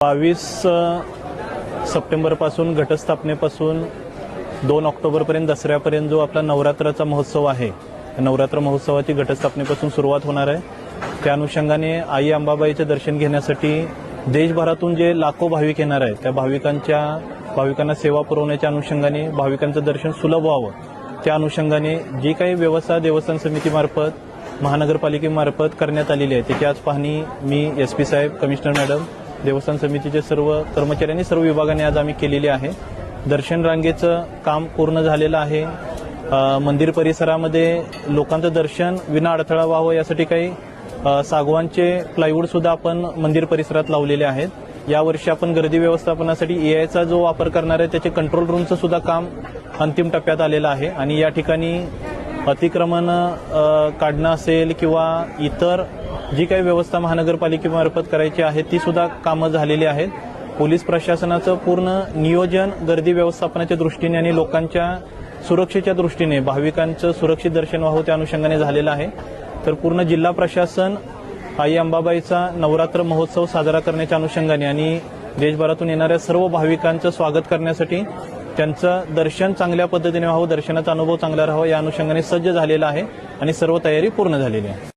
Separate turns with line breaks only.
22 सप्टेंबरपासून घटस्थापनेपासून 2 ऑक्टोबरपर्यंत दसऱ्यापर्यंत जो आपला नवरात्राचा महोत्सव आहे, नवरात्र महोत्सवाची घटस्थापनेपासून सुरुवात होणार आहे। त्या अनुषंगाने आई अंबाबाईचे दर्शन घेण्यासाठी देशभरातून जे लाखो भाविक येणार आहेत, त्या भाविकांना सेवा पुरवण्याच्या अनुषंगाने भाविकांचं दर्शन सुलभ व्हावं, त्या अनुषंगाने जी काही व्यवस्था देवस्थान समितीमार्फत, महानगरपालिकेमार्फत करण्यात आलेली आहे त्याची आज पाहणी मी एसपी साहेब, कमिशनर मॅडम, देवस्थान समितीचे सर्व कर्मचाऱ्यांनी, सर्व विभागाने आज आम्ही केलेली आहे। दर्शन रांगेचं काम पूर्ण झालेलं आहे। मंदिर परिसरामध्ये लोकांचं दर्शन विना अडथळा व्हावं यासाठी काही सागवानचे प्लायवूड सुद्धा आपण मंदिर परिसरात लावलेले आहेत। यावर्षी आपण गर्दी व्यवस्थापनासाठी एआयचा जो वापर करणार आहे त्याचे कंट्रोल रूमचं सुद्धा काम अंतिम टप्प्यात आलेलं आहे आणि या ठिकाणी अतिक्रमण काढणं असेल किंवा इतर जी काही व्यवस्था महानगरपालिकेमार्फत करायची आहे ती सुद्धा कामं झालेली आहेत। पोलीस प्रशासनाचं पूर्ण नियोजन गर्दी व्यवस्थापनाच्या दृष्टीने आणि लोकांच्या सुरक्षेच्या दृष्टीने भाविकांचं सुरक्षित दर्शन व्हावं त्या अनुषंगाने झालेलं आहे। तर पूर्ण जिल्हा प्रशासन आई अंबाबाईचा नवरात्र महोत्सव साजरा करण्याच्या अनुषंगाने आणि देशभरातून येणाऱ्या सर्व भाविकांचं स्वागत करण्यासाठी, त्यांचं दर्शन चांगल्या पद्धतीने व्हावं, दर्शनाचा अनुभव चांगला राहावा या अनुषंगाने सज्ज झालेला आहे आणि सर्व तयारी पूर्ण झालेली आहे।